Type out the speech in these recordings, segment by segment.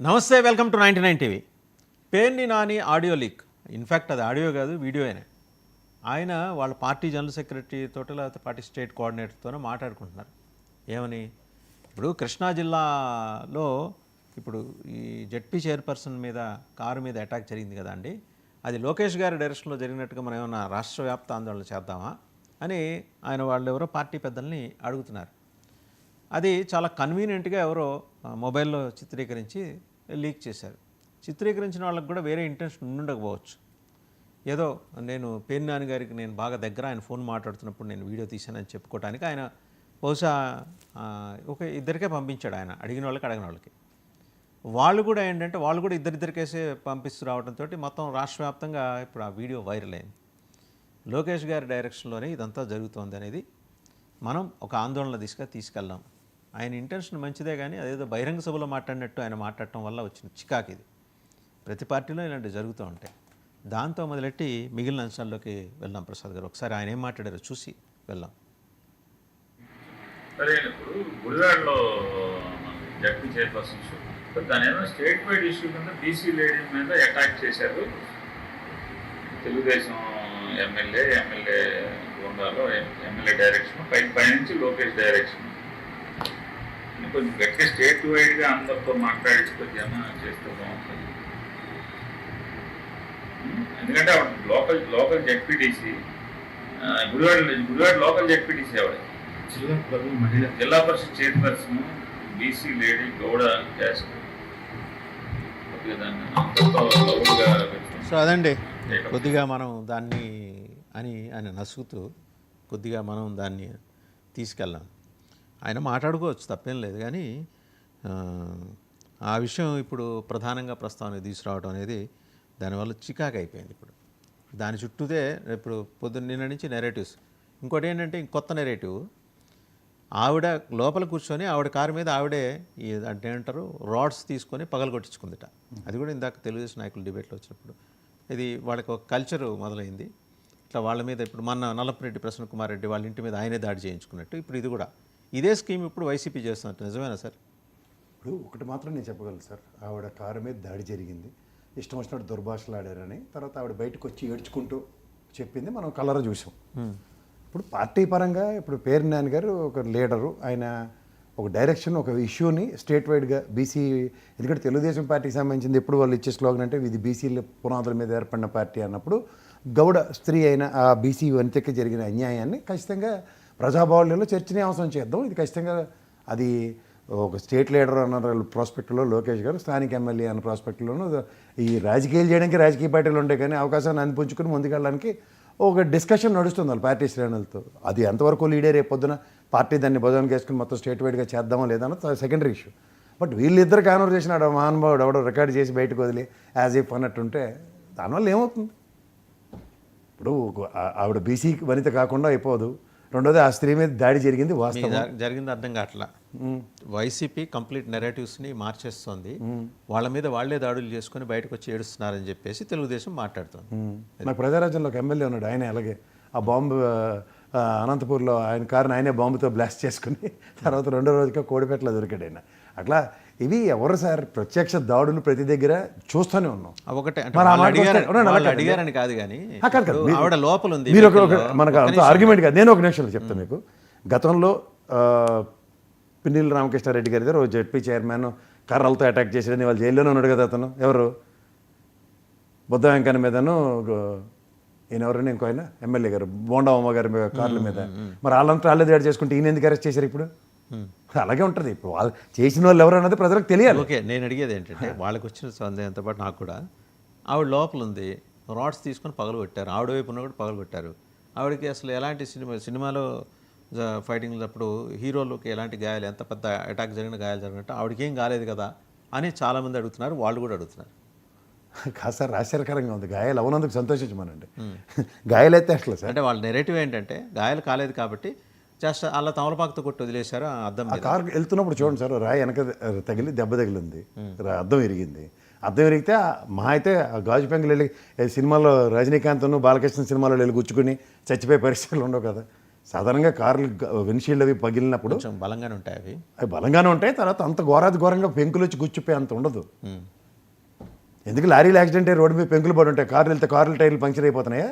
నమస్తే, welcome to 99 TV. Perni Nani audio leak. In fact అది audio కాదు, వీడియోనే. ఆయన వాళ్ళ పార్టీ జనరల్ సెక్రటరీ తోటి లేకపోతే పార్టీ స్టేట్ కోఆర్డినేటర్తోనే మాట్లాడుకుంటున్నారు. ఏమని? ఇప్పుడు కృష్ణా జిల్లాలో ఇప్పుడు ఈ జెడ్పీ చైర్పర్సన్ మీద కారు మీద అటాక్ జరిగింది కదా అండి, అది లోకేష్ గారి డైరెక్షన్లో జరిగినట్టుగా మనం ఏమన్నా రాష్ట్ర వ్యాప్త ఆందోళన చేద్దామా అని ఆయన వాళ్ళు ఎవరో పార్టీ పెద్దల్ని అడుగుతున్నారు. అది చాలా కన్వీనియంట్గా ఎవరో మొబైల్లో చిత్రీకరించి లీక్ చేశారు. చిత్రీకరించిన వాళ్ళకి కూడా వేరే ఇంటెన్షన్ ఉండకపోవచ్చు. ఏదో నేను పేర్ని నాని గారికి నేను బాగా దగ్గర, ఆయన ఫోన్ మాట్లాడుతున్నప్పుడు నేను వీడియో తీశానని చెప్పుకోవడానికి ఆయన బహుశా ఒక ఇద్దరికే పంపించాడు. ఆయన అడిగిన వాళ్ళకి అడిగిన వాళ్ళకి వాళ్ళు కూడా ఏంటంటే వాళ్ళు కూడా ఇద్దరికేసే పంపిస్తూ రావడంతో మొత్తం రాష్ట్ర వ్యాప్తంగా ఇప్పుడు ఆ వీడియో వైరల్ అయింది. లోకేష్ గారి డైరెక్షన్లోనే ఇదంతా జరుగుతోంది అనేది మనం ఒక ఆందోళన దిశగా తీసుకెళ్దాం. ఆయన ఇంటెన్షన్ మంచిదే, కానీ అదేదో బహిరంగ సభలో మాట్లాడినట్టు ఆయన మాట్లాడటం వల్ల వచ్చిన చికాకు ఇది. ప్రతి పార్టీలో ఇలాంటివి జరుగుతూ ఉంటాయి. దాంతో మొదలెట్టి మిగిలిన అంశాల్లోకి వెళ్దాం. ప్రసాద్ గారు ఒకసారి ఆయన ఏం మాట్లాడారో చూసి వెళ్దాం. సరే, ఇప్పుడు గుడివాడలో జడ్పీ చైర్పర్సన్ దాని ఏమో స్టేట్ వైడ్ ఇష్యూ కింద బీసీ లేడీ మీద అటాక్ చేశారు. తెలుగుదేశం ఎమ్మెల్యే గోండాలో ఎమ్మెల్యే డైరెక్షన్ పైనుంచి లోకేష్ డైరెక్షన్ కొంచెం గట్టిగా స్టేట్ వైడ్గా అందరితో మాట్లాడించి కొద్దిగా చేస్తే బాగుంటుంది. ఎందుకంటే local ZPTC Gudivada local ZPTC ఆవిడ Zilla Parishad chairperson BC lady Gowda caste. So అదండి, కొద్దిగా మనం దాన్ని అని ఆయన నసుగుతూ కొద్దిగా మనం దాన్ని తీసుకెళ్ళాం. ఆయన మాట్లాడుకోవచ్చు, తప్పేం లేదు, కానీ ఆ విషయం ఇప్పుడు ప్రధానంగా ప్రస్తావనకు తీసుకురావడం అనేది దానివల్ల చికాకు అయిపోయింది. ఇప్పుడు దాని చుట్టూదే ఇప్పుడు నిన్న నుంచి నెరేటివ్స్. ఇంకోటి ఏంటంటే కొత్త నెరేటివ్, ఆవిడ లోపల కూర్చొని ఆవిడ కారు మీద ఆవిడే అంటే ఏమంటారు రాడ్స్ తీసుకొని పగలగొట్టించుకుందిట. అది కూడా ఇందాక తెలుగుదేశం నాయకులు డిబేట్లో వచ్చినప్పుడు ఇది వాళ్ళకి ఒక కల్చరు మొదలైంది. ఇట్లా వాళ్ళ మీద ఇప్పుడు మన నల్లపరెడ్డి ప్రసన్న కుమార్ రెడ్డి వాళ్ళ ఇంటి మీద ఆయనే దాడి చేయించుకున్నట్టు ఇప్పుడు ఇది కూడా ఇదే స్కీమ్ ఇప్పుడు వైసీపీ చేస్తున్నట్టు. నిజమేనా సార్? ఇప్పుడు ఒకటి మాత్రం నేను చెప్పగలను సార్, ఆవిడ కారు మీద దాడి జరిగింది, ఇష్టం వచ్చినట్టు దుర్భాషలు ఆడారని. తర్వాత ఆవిడ బయటకు వచ్చి ఏడ్చుకుంటూ చెప్పింది, మనం కలర్ చూసాం. ఇప్పుడు పార్టీ పరంగా ఇప్పుడు పేర్ని నాని గారు ఒక లీడరు, ఆయన ఒక డైరెక్షన్, ఒక ఇష్యూని స్టేట్ వైడ్గా బీసీ, ఎందుకంటే తెలుగుదేశం పార్టీకి సంబంధించింది ఎప్పుడు వాళ్ళు ఇచ్చే స్లోగన్ అంటే ఇది బీసీల పునాదుల మీద ఏర్పడిన పార్టీ అన్నప్పుడు గౌడ స్త్రీ అయిన ఆ బీసీ వనితకి జరిగిన అన్యాయాన్ని ఖచ్చితంగా ప్రజాబావుల్యంలో చర్చనీయాంశం చేద్దాం. ఇది ఖచ్చితంగా అది ఒక స్టేట్ లీడర్ అన్న ప్రాస్పెక్ట్లో లోకేష్ గారు, స్థానిక ఎమ్మెల్యే అన్న ప్రాస్పెక్ట్లోనూ ఈ రాజకీయాలు చేయడానికి రాజకీయ పార్టీలు ఉంటాయి, కానీ అవకాశాన్ని అందిపుంచుకుని ముందుకెళ్ళడానికి ఒక డిస్కషన్ నడుస్తుంది వాళ్ళ పార్టీ శ్రేణులతో. అది ఎంతవరకు లీడే రేపు పొద్దున పార్టీ దాన్ని భుజానికి వేసుకుని మొత్తం స్టేట్ వైడ్గా చేద్దామో లేదన్నది సెకండరీ ఇష్యూ. బట్ వీళ్ళిద్దరు కాన్వర్జేషన్ ఆడ మహానుభావుడు ఎవడో రికార్డ్ చేసి బయటకు వదిలి యాజ్ ఇఫ్ అన్నట్టుంటే దానివల్ల ఏమవుతుంది? ఇప్పుడు ఆవిడ బీసీ వనిత కాకుండా అయిపోదు. రెండోది ఆ స్త్రీ మీద దాడి జరిగింది, వాస్తవం జరిగింది అర్థం కావట్లా. వైసీపీ కంప్లీట్ నెరేటివ్స్ని మార్చేస్తుంది, వాళ్ళ మీద వాళ్లే దాడులు చేసుకుని బయటకు వచ్చి ఏడుస్తున్నారని చెప్పేసి తెలుగుదేశం మాట్లాడుతుంది. నాకు ప్రజారాజ్యంలో ఒక ఎమ్మెల్యే ఉన్నాడు, ఆయన అలాగే ఆ బాంబు అనంతపూర్లో ఆయన కారుని ఆయనే బాంబుతో బ్లాస్ట్ చేసుకుని తర్వాత రెండో రోజుగా కోడిపేటలో దొరికాడు ఆయన. అట్లా ఇవి ఎవరు సార్ ప్రత్యక్ష దాడులు ప్రతి దగ్గర చూస్తూనే ఉన్నాం. ఒకటే అడిగారని కాదు, కానీ ఆవిడ లోపల ఉంది. మీరు మనకు అంత ఆర్గ్యుమెంట్ కాదు. నేను ఒక నిమిషంలో చెప్తాను మీకు. గతంలో పిన్నెల్లి రామకృష్ణారెడ్డి గారి దగ్గర జెడ్పీ చైర్మన్ కర్రలతో అటాక్ చేసేదని వాళ్ళు జైల్లోనే ఉన్నాడు కదా. అతను ఎవరు? బుద్ధ వెంకన్న మీదను ఈయన ఎవరైనా ఇంకో ఆయన ఎమ్మెల్యే గారు బోండా ఉమ్మ గారి కార్ల మీద. మరి వాళ్ళంతా వాళ్ళే దాడి చేసుకుంటే ఈయన ఎందుకు అరెస్ట్ చేశారు? ఇప్పుడు అలాగే ఉంటుంది. ఇప్పుడు వాళ్ళు చేసిన వాళ్ళు ఎవరు అన్నది ప్రజలకు తెలియాలి. ఓకే, నేను అడిగేది ఏంటంటే వాళ్ళకి వచ్చిన సందేహంతో పాటు నాకు కూడా ఆవిడ లోపల ఉంది, రాడ్స్ తీసుకొని పగలగొట్టారు, ఆవిడ వైపు ఉన్న కూడా పగలగొట్టారు. ఆవిడకి అసలు ఎలాంటి సినిమాలో ఫైటింగ్ అప్పుడు హీరోలకి ఎలాంటి గాయాలు, ఎంత పెద్ద అటాక్ జరిగిన గాయాలు జరిగినట్టు ఆవిడకి ఏం కాలేదు కదా అని చాలామంది అడుగుతున్నారు, వాళ్ళు కూడా అడుగుతున్నారు. కాదు సార్, ఆశ్చర్యకరంగా ఉంది. గాయాలు అవునందుకు సంతోషించమనండి. గాయాలు అయితే అట్లా సార్, అంటే వాళ్ళ నెరేటివ్ ఏంటంటే గాయాలు కాలేదు కాబట్టి జస్ట్ అలా తమలపాకుతో కొట్టి వదిలేశారు అద్దం. ఆ కారు వెళ్తున్నప్పుడు చూడండి సార్, రాయి వెనక దెబ్బ తగిలింది, అద్దం విరిగింది. అద్దం విరిగితే మా అయితే గాజు పెంకులు వెళ్ళి సినిమాలో రజనీకాంత్ను బాలకృష్ణ సినిమాలో వెళ్ళి గుచ్చుకుని చచ్చిపోయే పరిస్థితులు ఉండవు కదా. సాధారణంగా కార్లు విన్షీల్డ్ అవి పగిలినప్పుడు కొంచెం బలంగానే ఉంటాయి అవి. అవి బలంగానే ఉంటాయి. తర్వాత అంత ఘోరంగా పెంకులు వచ్చి గుచ్చిపోయి అంత ఉండదు. ఎందుకు లారీలు యాక్సిడెంట్ అయ్యి రోడ్డు మీద పెంకులు పడి ఉంటాయి, కార్లు వెళ్తే కార్ల టైర్లు పంక్చర్ అయిపోతున్నాయా?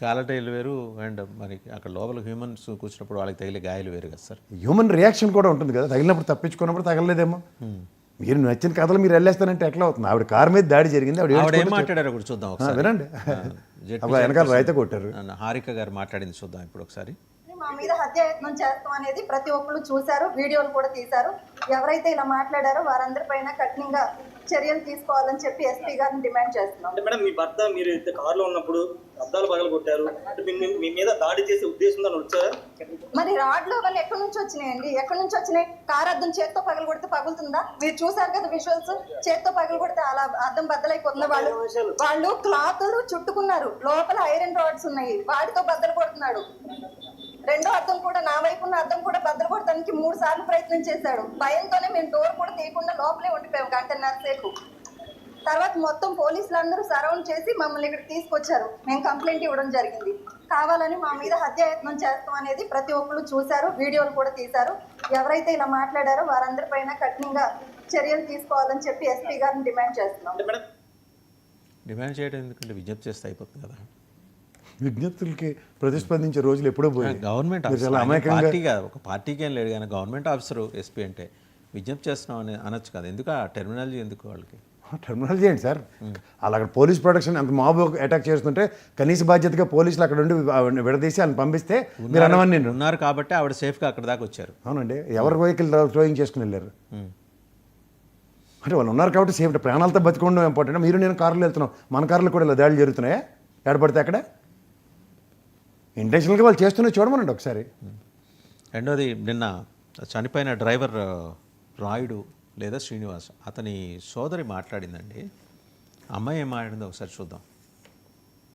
కాలటైలు వేరు అండ్ మరి అక్కడ లోపల హ్యూమన్స్ కూర్చున్నప్పుడు వాళ్ళకి తగిలే గాయాలు వేరు కదా సార్. హ్యూమన్ రియాక్షన్ కూడా ఉంటుంది కదా, తగిలినప్పుడు తప్పించుకున్నప్పుడు తగలలేదేమో. మీరు నచ్చిన కథలు మీరు వెళ్ళేస్తానంటే ఎట్లా అవుతుంది? ఆవిడ కారు మీద దాడి జరిగింది, ఆవిడ ఏం ఏడ్చుకుంటూ మాట్లాడారో కూడా చూద్దాం ఒకసారి. వినండి. జెడ్పీ అబ్బా, వెనకాల రైతే కొట్టారు. హారిక గారు మాట్లాడింది చూద్దాం ఇప్పుడు ఒకసారి. మా మీద హత్యాయత్నం చేస్తాం అనేది ప్రతి ఒక్కరు చూశారు, వీడియోలు కూడా తీశారు. ఎవరైతే ఇలా మాట్లాడారో వారందరిపైన కఠినంగా చర్యలు తీసుకోవాలని చెప్పి ఎస్పీ గారిని డిమాండ్ చేస్తున్నాం. అంటే మేడం, మీ భర్త మీరు కారులో ఉన్నప్పుడు అద్దాలు పగలు కొట్టారు అంటే మీ మీద దాడి చేసే ఉద్దేశం దాన్ని వచ్చారా? మరి రాడ్లు అవన్నీ ఎక్కడి నుంచి వచ్చినాయండి? ఎక్కడి నుంచి వచ్చినాయి? కారు అద్దం చేత్తో పగలు కొడితే పగులుతుందా? మీరు చూసారు కదా విజువల్స్, చేత్తో పగలు కొడితే అలా అద్దం బద్దలైపోతుంది. వాళ్ళు క్లాతులు చుట్టుకున్నారు, లోపల ఐరన్ రాడ్స్ ఉన్నాయి, వాటితో బద్దలు కొడుతున్నాడు. రెండో అద్దం కూడా, నా వైపు ఉన్న అద్దం కూడా బద్దలు కొడటానికి 3 సార్లు ప్రయత్నం చేశాడు. భయంతోనే మేము డోర్ కూడా తీయకుండా లోపలే ఉండిపోయాం గంటన్నర సేపు. తర్వాత మొత్తం పోలీసులు అందరూ సరౌండ్ చేసి మమ్మల్ని ఇక్కడ తీసుకొచ్చారు. మేము కంప్లైంట్ ఇవ్వడం జరిగింది. కావాలని మా మీద హత్యాయత్నం చేస్తాం అనేది ప్రతి ఒక్కరు చూశారు, వీడియోలు కూడా తీశారు. ఎవరైతే ఇలా మాట్లాడారో వారందరిపైన కఠినంగా చర్యలు తీసుకోవాలని చెప్పి ఎస్పీ గారిని డిమాండ్ చేస్తున్నాం. డిమాండ్ చేయడం ఎందుకంటే విజ్ఞప్తి చేస్తే అయిపోతుంది కదా. విజ్ఞప్తులకి ప్రతిస్పందించే రోజులు ఎప్పుడో పోయాయి. గవర్నమెంట్ మీరు చాలా అమాయకంగా పార్టీగా ఒక పార్టీకి ఏం లేడు కానీ గవర్నమెంట్ ఆఫీసర్ ఎస్పీ అంటే విజ్ఞప్తి చేస్తున్నాం అని అనొచ్చు కదా. ఎందుకు ఆ టెర్మినాలజీ ఎందుకు వాళ్ళకి? టెర్మినాలజీ ఏంటి సార్? అలా అక్కడ పోలీస్ ప్రొటెక్షన్ అంత మాబ్ అటాక్ చేస్తుంటే కనీస బాధ్యతగా పోలీసులు అక్కడ ఉండి విడదీసి వాళ్ళని పంపిస్తే మీరు అన్నవని నేను ఉన్నారు కాబట్టి ఆవిడ సేఫ్గా అక్కడ దాకా వచ్చారు. అవునండి, ఎవరి వెహికల్ డ్రైవింగ్ చేసుకుని వెళ్ళారు అంటే వాళ్ళు ఉన్నారు కాబట్టి సేఫ్టీ, ప్రాణాలతో బతికొండడం ఇంపార్టెంట్. మీరు నేను కార్లో వెళ్తున్నాం, మన కార్లో కూడా ఇలా దాడులు జరుగుతున్నాయా? ఏడపడితే అక్కడ ఇంటెన్షనల్గా వాళ్ళు చేస్తున్నా చూడమనండి ఒకసారి. రెండోది, నిన్న చనిపోయిన డ్రైవర్ రాయుడు లేదా శ్రీనివాస్, అతని సోదరి మాట్లాడిందండి. అమ్మాయి ఏం మాట్లాడిందో ఒకసారి చూద్దాం.